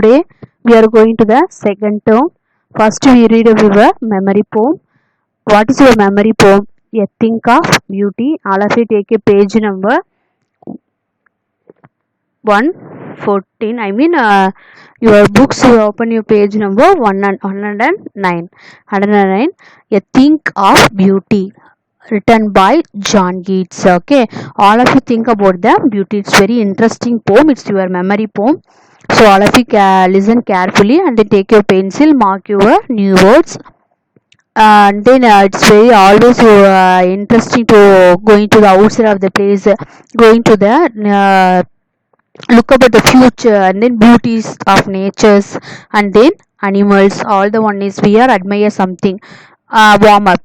Today we are going to the second term. First we read your memory poem. What is your memory poem? A Think of Beauty. All of you take a page number 114. Your books, you open your page number 109. 109. A Think of Beauty, written by John Keats. Okay, all of you think about the beauty. It's very interesting poem. It's your memory poem. So all of you listen carefully and then take your pencil, mark your new words. And then it's very always interesting to going to the outside of the place, going to the look about the future and then beauties of natures and then animals. All the one is we are admire something. Warm up.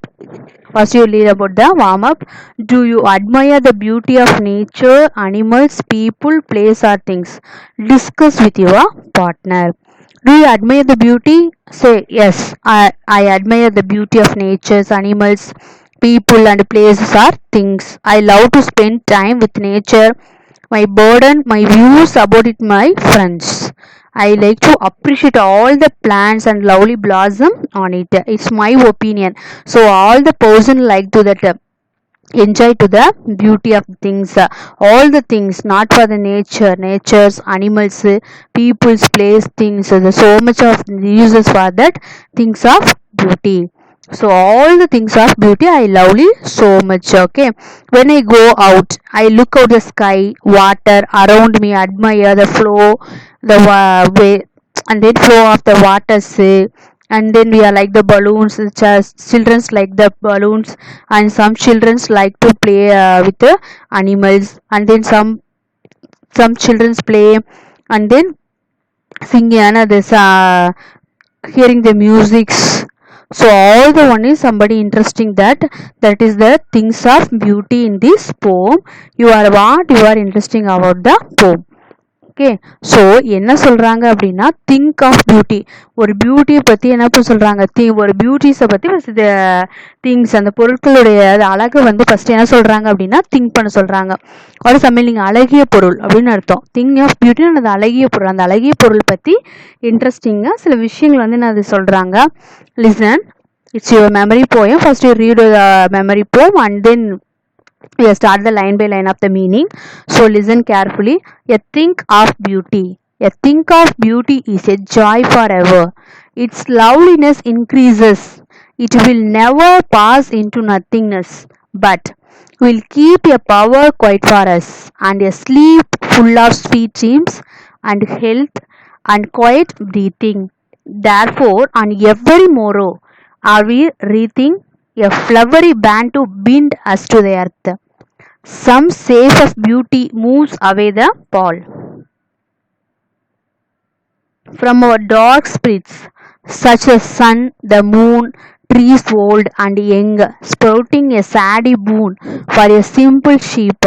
First you read about the warm up. Do you admire the beauty of nature, animals, people, place or things? Discuss with your partner. Do you admire the beauty? Say yes. I admire the beauty of natures, animals, people and places or things. I love to spend time with nature. My burden, my views about it, my friends. I like to appreciate all the plants and lovely blossom on it. It's my opinion. So all the person like to that enjoy to the beauty of things. All the things not for the natures, animals, people's place, things. There's so much of uses for that things of beauty. So all the things of beauty I lovely so much. Okay, when I go out, I look out the sky, water around me, admire the flow, the way, and then flow of the waters. And then we are like the balloons, which as children's like the balloons, and some children's like to play with the animals, and then some children's play and then singing another hearing the musics. So all the one is somebody interesting that is the things of beauty in this poem. You are what you are interesting about the poem. Okay, so என்ன சொல்கிறாங்க அப்படின்னா think of beauty. ஒரு பியூட்டியை பற்றி என்ன சொல்கிறாங்க, ஒரு பியூட்டிஸை பற்றி first things அந்த பொருட்களுடைய அழகை வந்து ஃபஸ்ட்டு என்ன சொல்கிறாங்க அப்படின்னா திங்க் பண்ண சொல்கிறாங்க. ஒரு சமையல் நீங்கள் அழகிய பொருள் அப்படின்னு அர்த்தம். திங்க் ஆஃப் பியூட்டி அந்த அழகிய பொருள், அந்த அழகிய பொருள் பற்றி இன்ட்ரெஸ்டிங்காக சில விஷயங்கள் வந்து என்ன அது சொல்கிறாங்க. Listen, it's your memory poem. First you read memory போம் and then we start the line by line of the meaning. So listen carefully. A think of beauty. A think of beauty is a joy forever. Its loveliness increases. It will never pass into nothingness, but will keep a power quiet for us, and a sleep full of sweet dreams and health and quiet breathing. Therefore, on every morrow are we wreathing a flowery band to bind us to the earth. Some safe of beauty moves away the pall from our dark spirits, such as sun, the moon, trees old and young, sprouting a saddy boon for a simple sheep,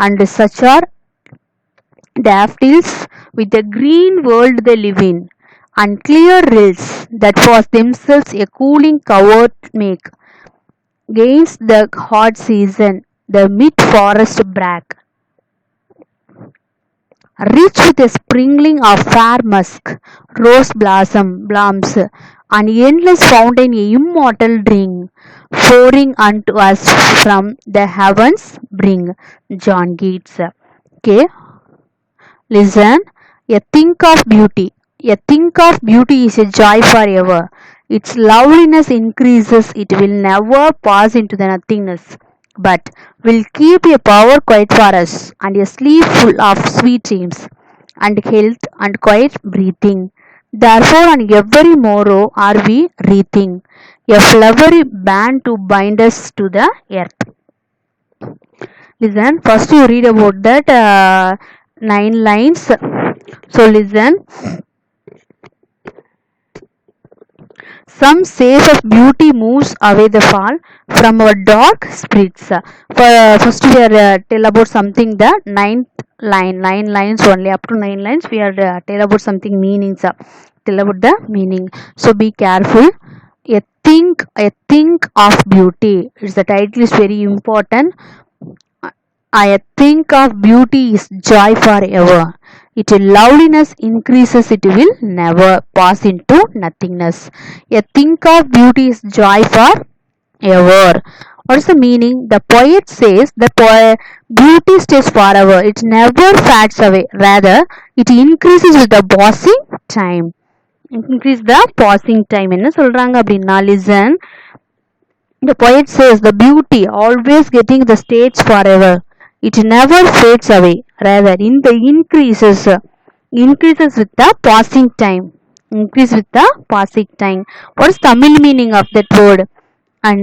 and such are daffodils with the green world they live in, and clear rills that for themselves a cooling cover make gainst the hot season, the mid-forest brake, rich with a sprinkling of fair musk, rose blossoms, an endless fountain, a immortal drink, pouring unto us from the heavens bring. John Keats. Okay, listen. A think of beauty. A think of beauty is a joy forever. Its loveliness increases. It will never pass into the nothingness, but will keep a power quiet for us, and a sleep full of sweet dreams, and health and quiet breathing. Therefore, on every morrow are we wreathing a flowery band to bind us to the earth. Listen, first you read about that 9 lines. So listen. Some says of beauty moves away the fall from our dark spirits. First we are tell about something the 9th line, 9 lines only, up to 9 lines we are tell about something meanings, tell about the meaning. So be careful. A think of beauty. It's the title is very important. I think of beauty is joy forever. Its loveliness increases, it will never pass into nothingness. A thing of beauty is joy for ever. What is the meaning? The poet says that beauty stays forever. It never fades away. Rather, it increases with the passing time. Increase the passing time. என்ன சொல்றாங்க அப்படின்னா, listen. The poet says the beauty always getting the stage forever. It never fades away. Rather, in the increases with the passing time. Increase with the passing time. What is Tamil meaning of that word? And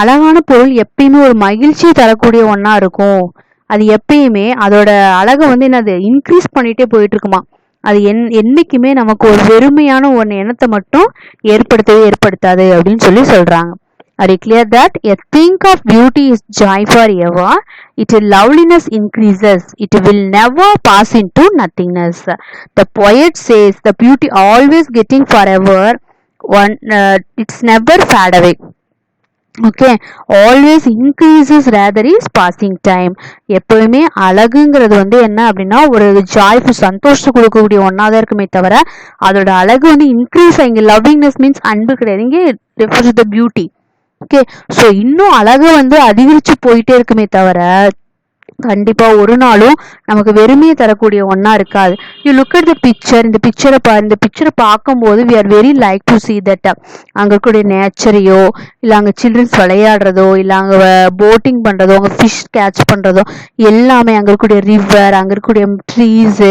அழகான பொருள் எப்பயுமே ஒரு மகிழ்ச்சியை தரக்கூடிய ஒன்னா இருக்கும். அது எப்பயுமே அதோட அழகை வந்து என்னது இன்க்ரீஸ் பண்ணிட்டே போயிட்டு இருக்குமா. அது என்னைக்குமே நமக்கு ஒரு வெறுமையான ஒன்று எண்ணத்தை மட்டும் ஏற்படுத்தாது அப்படின்னு சொல்றாங்க. Are you clear that a thing of beauty is joy forever? Its loveliness increases. It will never pass into nothingness. The poet says the beauty always getting forever. It's never fade away. Okay, always increases rather is passing time. எப்பவுமே அழகுங்கிறது வந்து என்ன அப்படின்னா ஒரு joyful சந்தோஷத்தை கொடுக்கக்கூடிய ஒன்னா தான் இருக்குமே தவிர அதோட அழகு வந்து இன்க்ரீஸ் இங்கே லவ்விங்னஸ் மீன்ஸ் அன்பு கிடையாது. இங்கே refers to beauty. Okay, so இன்னும் அழகு வந்து அதிகரிச்சு போயிட்டே இருக்குமே தவிர கண்டிப்பா ஒரு நாளும் நமக்கு வெறுமையை தரக்கூடிய ஒன்னா இருக்காது. You look at the picture. இந்த பிக்சரை பார்க்கும்போது we are very like to see that அங்க இருக்கக்கூடிய நேச்சரையோ இல்ல அங்க சில்ட்ரன்ஸ் விளையாடுறதோ இல்ல அங்க போட்டிங் பண்றதோ அங்க ஃபிஷ் கேட்ச் பண்றதோ எல்லாமே அங்க இருக்கக்கூடிய ரிவர் அங்க இருக்கக்கூடிய ட்ரீஸ்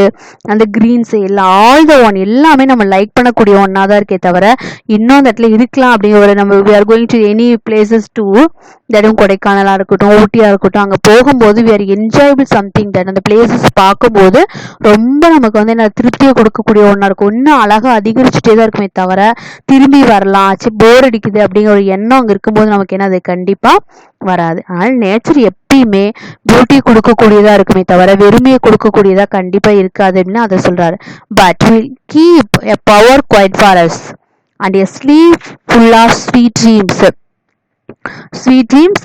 அந்த கிரீன்ஸ் எல்லாம் ஆல் த ஒன் எல்லாமே நம்ம லைக் பண்ணக்கூடிய ஒன்னா தான் இருக்கே தவிர இன்னும் அந்த இடத்துல இருக்கலாம் அப்படிங்கிற நம்ம we are going to any places to தடும் கொடைக்கானலா இருக்கட்டும் ஊட்டியா இருக்கட்டும் அங்க போகும்போது we are enjoyable something that அந்த பிளேசஸ் பார்க்கும்போது ரொம்ப நமக்கு வந்து என்ன திருப்தியை கொடுக்கக்கூடிய ஒன்றா இருக்கும். இன்னும் அழகா அதிகரிச்சுட்டே தான் இருக்குமே தவிர திரும்பி வரலாம் போர் அடிக்குது அப்படிங்கிற ஒரு எண்ணம் அங்கே இருக்கும்போது நமக்கு என்ன அது கண்டிப்பா வராது. அதனால நேச்சர் எப்பயுமே பியூட்டி கொடுக்கக்கூடியதா இருக்குமே தவிர வெறுமையை கொடுக்கக்கூடியதா கண்டிப்பா இருக்காது அப்படின்னு அதை சொல்றாரு. But will keep a bower quiet for us and a sleep full of sweet dreams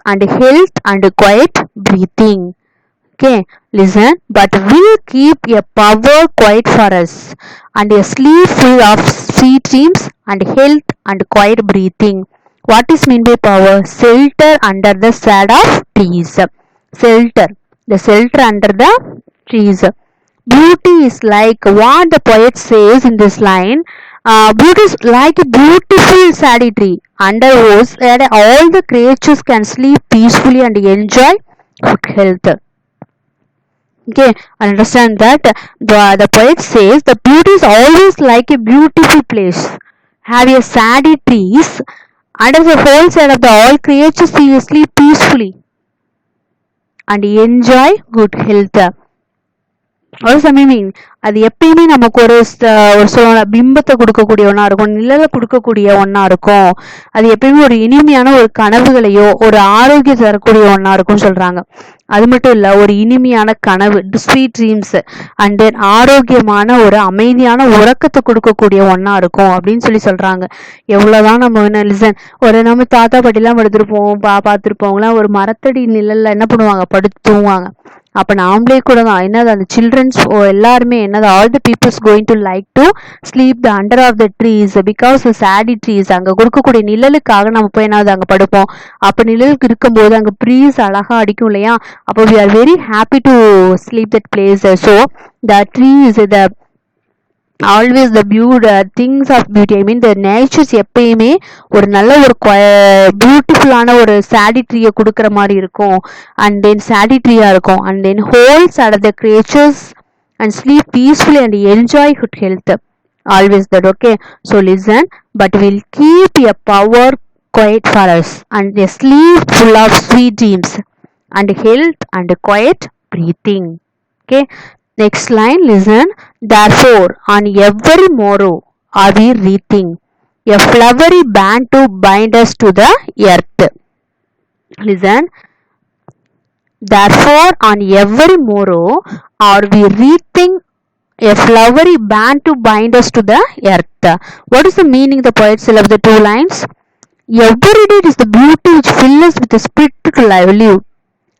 and health and quiet breathing. Okay, listen. But will keep a power quiet for us and a sleep full of sweet dreams and health and quiet breathing. What is mean by power? Shelter under the shade of trees. Shelter. The shelter under the trees. Beauty is like what the poet says in this line. Beauty is like a beautiful shady tree under whose shade all the creatures can sleep peacefully and enjoy good health. Okay, understand that the poet says the beauty is always like a beautiful place. Have a shady trees under the whole shade of the all creatures sleep peacefully and enjoy good health. ஒரு சமயம் அது எப்பயுமே நமக்கு ஒரு சொல்ல பிம்பத்தை கொடுக்கக்கூடிய ஒன்னா இருக்கும், நிழலை கொடுக்கக்கூடிய ஒன்னா இருக்கும். அது எப்பயுமே ஒரு இனிமையான ஒரு கனவுகளையோ ஒரு ஆரோக்கியம் தரக்கூடிய ஒன்னா இருக்கும்னு சொல்றாங்க. அது மட்டும் இல்ல ஒரு இனிமையான கனவு ஸ்வீட் ட்ரீம்ஸ் அண்ட் தென் ஆரோக்கியமான ஒரு அமைதியான உறக்கத்தை கொடுக்கக்கூடிய ஒன்னா இருக்கும் அப்படின்னு சொல்றாங்க. எவ்வளவுதான் நம்ம என்ன லிசன் ஒரு நம்ம தாத்தா பாட்டிலாம் படுத்திருப்போம் பார்த்துருப்போம்லாம் ஒரு மரத்தடி நிழல்ல என்ன பண்ணுவாங்க படுத்து தூங்குவாங்க. அப்ப நாமளே கூட தான் என்னது அந்த சில்ட்ரன்ஸ் எல்லாருமே என்னது all the peoples going to like to sleep the under of the trees because shady trees அங்க கொடுக்கக்கூடிய நிழலுக்காக நம்ம போய் என்னது அங்க படுப்போம். அப்ப நிழலுக்கு இருக்கும்போது அங்க ப்ரீஸ் அழகா அடிக்கும் இல்லையா, அப்போ we are very happy to sleep that place. So the trees the always the things of beauty I mean the natures எப்பயுமே ஒரு நல்ல ஒரு பியூட்டிஃபுல்லான ஒரு சாடி ட்ரீயை கொடுக்குற மாதிரி இருக்கும். அண்ட் தென் சாடி ட்ரீயா இருக்கும் and then holes are the creatures and sleep peacefully and enjoy good health always that. Okay, so listen. But will keep a bower quiet for us and a sleep full of sweet dreams and health and quiet breathing. Okay, next line, listen. Therefore on every morrow are we wreathing a flowery band to bind us to the earth. Listen. Therefore on every morrow are we wreathing a flowery band to bind us to the earth. What is the meaning the poet said of the two lines? Every day it is the beauty which fills us with the spirit to live.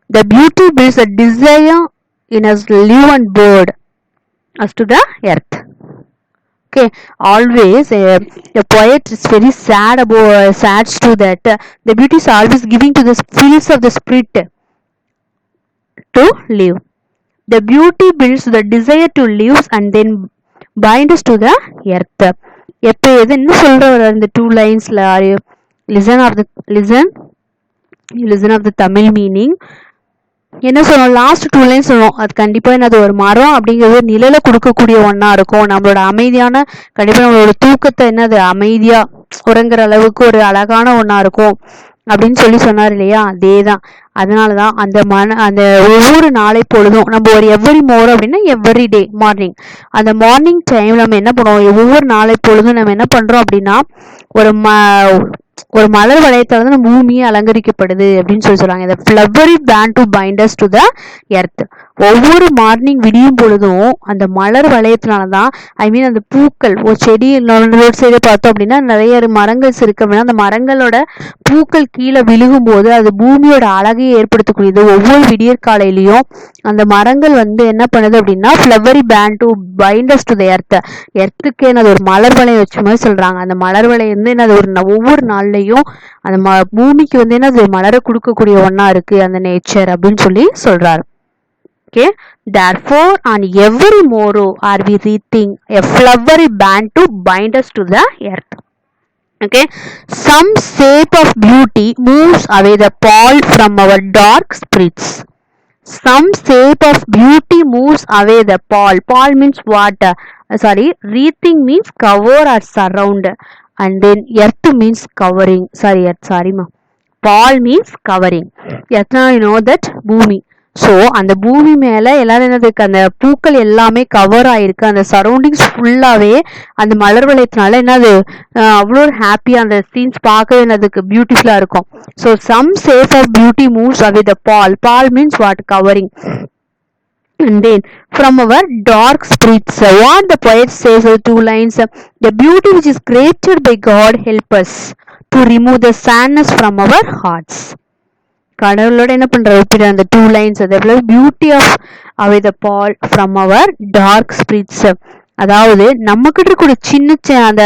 The beauty builds a desire in us live and bird us to the earth. Okay, always a poet is very sad about sad to that the beauty is always giving to the fields of the spirit to live. The beauty builds the desire to live and then binds to the earth. எப்போ எது என்ன சொல்றவர் இந்த two லைன்ஸ்ல listen of the listen of the Tamil meaning என்ன சொல்லணும், last two lines சொல்லணும். அது கண்டிப்பா என்னது ஒரு மரம் அப்படிங்கிறது நிழலை கொடுக்கக்கூடிய ஒன்னா இருக்கும். நம்மளோட அமைதியான கண்டிப்பா நம்மளோட தூக்கத்தை என்னது அமைதியா உறங்குற அளவுக்கு ஒரு அழகான ஒன்னா இருக்கும் அப்படின்னு சொல்லி சொன்னார் இல்லையா, அதேதான். அதனாலதான் அந்த ஒவ்வொரு நாளை பொழுதும் நம்ம ஒரு எவ்ரி மோர் அப்படின்னா எவ்ரி டே மார்னிங், அந்த மார்னிங் டைம் நம்ம என்ன பண்ணுவோம், ஒவ்வொரு நாளை பொழுதும் நம்ம என்ன பண்றோம் அப்படின்னா ஒரு மலர் வளையத்தால தான் பூமியே அலங்கரிக்கப்படுது அப்படின்னு சொல்றாங்க. இந்த flowery band to binders to the earth. ஒவ்வொரு மார்னிங் விடியும் பொழுதும் அந்த மலர் வளையத்தினாலதான் அந்த பூக்கள் ஒரு செடி ரோட் சைடு பார்த்தோம் அப்படின்னா நிறைய மரங்கள் இருக்கு அப்படின்னா அந்த மரங்களோட பூக்கள் கீழே விழுகும் போது அது பூமியோட அழகையை ஏற்படுத்தக்கூடியது. ஒவ்வொரு விடியற் காலையிலையும் அந்த மரங்கள் என்ன பண்ணுது அப்படின்னா flowery band to binders to the earth. எர்த்துக்கு என்னது ஒரு மலர் வளையம் வச்ச மாதிரி சொல்றாங்க. அந்த மலர் வளையம் என்னது ஒவ்வொரு நாள்லயும் அந்த பூமிக்கு என்னது மலரை கொடுக்கக்கூடிய ஒன்னா இருக்கு அந்த நேச்சர் அப்படின்னு சொல்லி சொல்றாரு. Okay, therefore on every morrow are we wreathing a flowery band to bind us to the earth. Okay, some shape of beauty moves away the pall from our dark spirits. Some shape of beauty moves away the pall. Pall means what? Wreathing means cover or surround, and then earth means covering. Pall means covering. Earth, you know that பூமி. So அந்த பூமி மேல எல்லாரும் என்னதுக்கு அந்த பூக்கள் எல்லாமே cover ஆயிருக்கு. அந்த சரௌண்டிங்ஸ் ஃபுல்லாவே அந்த மலர் வளையத்தினால என்னது அவ்வளோ ஹாப்பியா அந்த சீன்ஸ் பார்க்கவே என்னதுக்கு பியூட்டிஃபுல்லா இருக்கும். So some shape of beauty moves away the pall means what covering. And then from our dark spirits, what the poet says in 2 lines, the beauty which is created by God help us to remove the sadness from our hearts. கடவுளோட என்ன பண்ற அந்த 2 lines, அதே beauty of away the ball from our dark spirits. அதாவது நம்ம கிட்ட இருக்கக்கூடிய சின்ன அந்த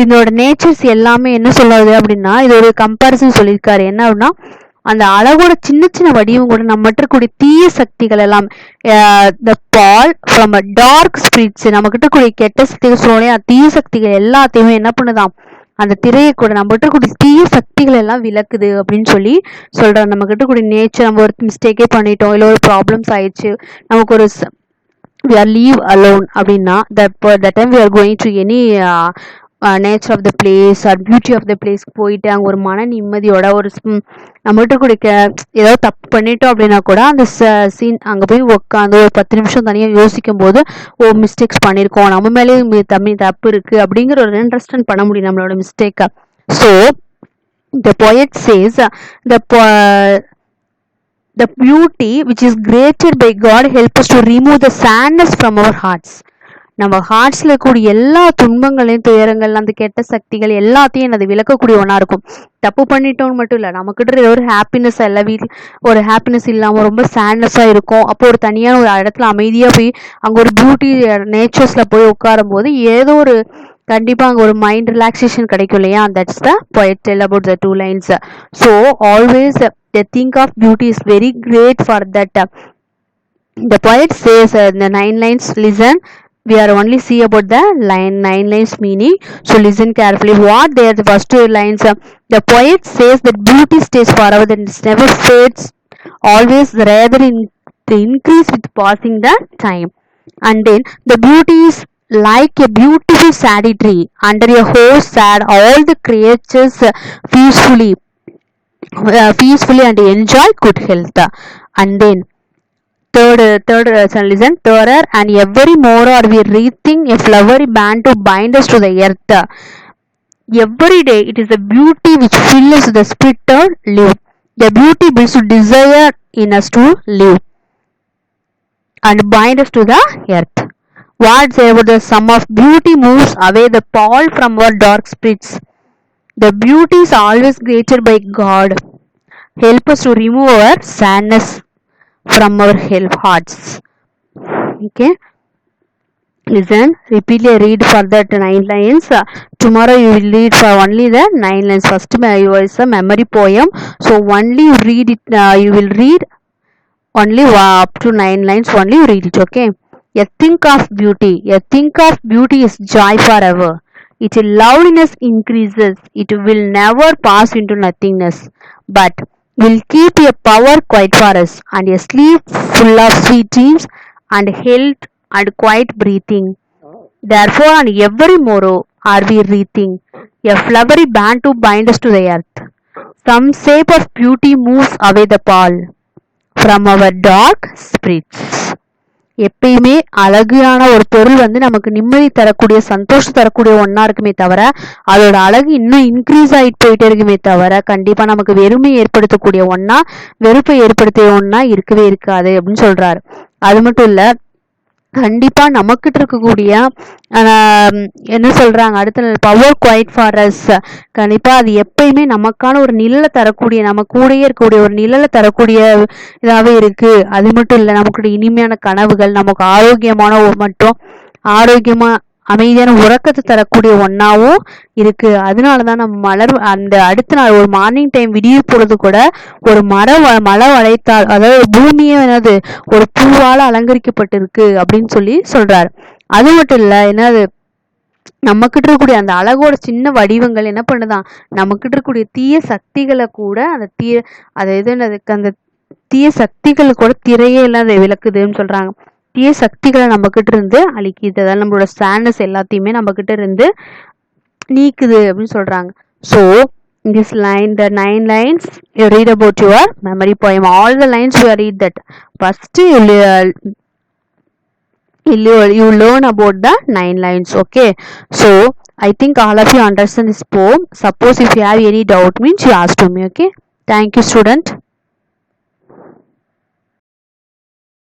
இதோட நேச்சர்ஸ் எல்லாமே என்ன சொல்லுது அப்படின்னா, இது ஒரு கம்பாரிசன் சொல்லியிருக்காரு. என்ன அப்படின்னா அந்த அழகோட சின்ன வடிவம் கூட நம்ம இருக்கக்கூடிய தீய சக்திகள் எல்லாம் the ball from a dark spirits, நம்ம கிட்ட கூடிய கெட்ட சக்திகள் சொல்லலையா, தீய சக்திகள் எல்லாத்தையுமே என்ன பண்ணுதாம் அந்த திரையை கூட நம்ம கிட்ட கூடிய தீய சக்திகள் எல்லாம் விளக்குது அப்படின்னு சொல்லி சொல்றாங்க. நம்ம கிட்ட கூடிய நேச்சர் நம்ம ஒரு மிஸ்டேக்கே பண்ணிட்டோம், இல்லை ஒரு ப்ராப்ளம்ஸ் ஆயிடுச்சு, நமக்கு ஒரு we are leave alone அப்படின்னா that time we are going to any nature of the place or beauty of the பிளேஸ்க்கு போயிட்டு அங்கே ஒரு மன நிம்மதியோட ஒரு நம்மகிட்ட குடிக்க ஏதாவது தப்பு பண்ணிட்டோம் அப்படின்னா கூட அந்த சீன் அங்கே போய் உட்காந்து ஒரு 10 நிமிஷம் தனியாக யோசிக்கும் போது மிஸ்டேக்ஸ் பண்ணியிருக்கோம், நம்ம மேலேயே தப்பு இருக்கு அப்படிங்கிற ஒரு அண்டர்ஸ்டாண்ட் பண்ண முடியும் நம்மளோட மிஸ்டேக்கை. So the poet says the beauty which is created by God help us to remove the sadness from our hearts. நம்ம ஹார்ட்ஸ்ல கூடிய எல்லா துன்பங்களையும் துயரங்கள் அந்த கெட்ட சக்திகள் எல்லாத்தையும் அது விளக்கக்கூடிய ஒன்றா இருக்கும். தப்பு பண்ணிட்டோம்னு மட்டும் இல்லை, நமக்கிட்ட ஒரு ஹாப்பினஸ் எல்லாம் வீட்டில் ஒரு ஹாப்பினஸ் இல்லாமல் ரொம்ப சேட்னஸாக இருக்கும். அப்போ ஒரு தனியான ஒரு இடத்துல அமைதியாக போய் அங்கே ஒரு பியூட்டி நேச்சர்ஸில் போய் உட்காரும் போது ஏதோ ஒரு கண்டிப்பாக அங்கே ஒரு மைண்ட் ரிலாக்ஸேஷன் கிடைக்கும் இல்லையா. That's the poet tell about the 2 lines. So always the think of beauty is very great for that. The poet says in the 9 lines, listen, we are only see about the 9 lines meaning, so listen carefully what they are. The first 2 lines, the poet says that beauty stays forever, that it never fades, always rather increase with passing the time. And then the beauty is like a beautiful shady tree, under a host sad all the creatures peacefully and enjoy good health. And then third listen, third, and every more are we wreathing a flowery band to bind us to the earth. Every day it is the beauty which fills the spirit to live. The beauty builds desire in us to live and bind us to the earth. What say about the sum of beauty moves away the pall from our dark spirits. The beauty is always created by God. Help us to remove our sadness from our hearts. Okay, Listen, repeatedly read for that 9 lines. Tomorrow you will read for only the 9 lines. First is a memory poem, so only you read it. You will read only up to 9 lines. Only you read it. Okay. A think of beauty. A think of beauty is joy forever. Its loveliness increases. It will never pass into nothingness, but will keep a power quiet for us, and a sleep full of sweet dreams and health and quiet breathing. Therefore, on every morrow are we wreathing a flowery band to bind us to the earth. Some shape of beauty moves away the pall from our dark spirits. எப்பயுமே அழகான ஒரு பொருள் வந்து நமக்கு நிம்மதி தரக்கூடிய சந்தோஷம் தரக்கூடிய ஒன்னா இருக்குமே தவிர அதோட அழகு இன்னும் இன்க்ரீஸ் ஆகிட்டு போயிட்டே இருக்குமே தவிர கண்டிப்பா நமக்கு வெறுமை ஏற்படுத்தக்கூடிய ஒன்னா வெறுப்பை ஏற்படுத்திய ஒன்னா இருக்கவே இருக்காது அப்படின்னு சொல்றாரு. அது மட்டும் இல்ல, கண்டிப்பா நமக்கிட்ட இருக்கக்கூடிய என்ன சொல்றாங்க அடுத்த பவர் குவைட் ஃபார் அஸ், கண்டிப்பா அது எப்பயுமே நமக்கான ஒரு நிழலை தரக்கூடிய நம்ம கூடயே இருக்கக்கூடிய ஒரு நிழலை தரக்கூடிய இதாவே இருக்கு. அது மட்டும் இல்ல, நமக்கு இனிமையான கனவுகள், நமக்கு ஆரோக்கியமான மற்றும் ஆரோக்கியமா அமைதியான உறக்கத்தை தரக்கூடிய ஒன்னாவும் இருக்கு. அதனாலதான் நம்ம மலர் அந்த அடுத்த நாள் ஒரு மார்னிங் டைம் விடிய பொழுது கூட ஒரு மலை வளைத்தால், அதாவது பூமியே என்னது ஒரு பூவால அலங்கரிக்கப்பட்டிருக்கு அப்படின்னு சொல்றாரு. அது மட்டும் இல்ல, என்னது நம்ம கிட்ட இருக்கக்கூடிய அந்த அழகோட சின்ன வடிவங்கள் என்ன பண்ணுதான், நம்ம கிட்ட இருக்கக்கூடிய தீய சக்திகளை கூட அந்த தீய சக்திகள் கூட திரையே எல்லாம் விளக்குதுன்னு சொல்றாங்க. தீய சக்திகளை நம்ம கிட்ட இருந்து அழிக்குது, அதாவது நம்மளோட ஸ்டாண்டர்ஸ் எல்லாத்தையுமே நம்ம கிட்ட இருந்து நீக்குது அப்படின்னு சொல்றாங்க. So this line, the 9 lines you read about your memory poem, all the lines you read that. First you learn about the 9 lines. Okay, so I think all of you understand this poem. Suppose if you have any doubt means you ask to me. Okay, thank you student.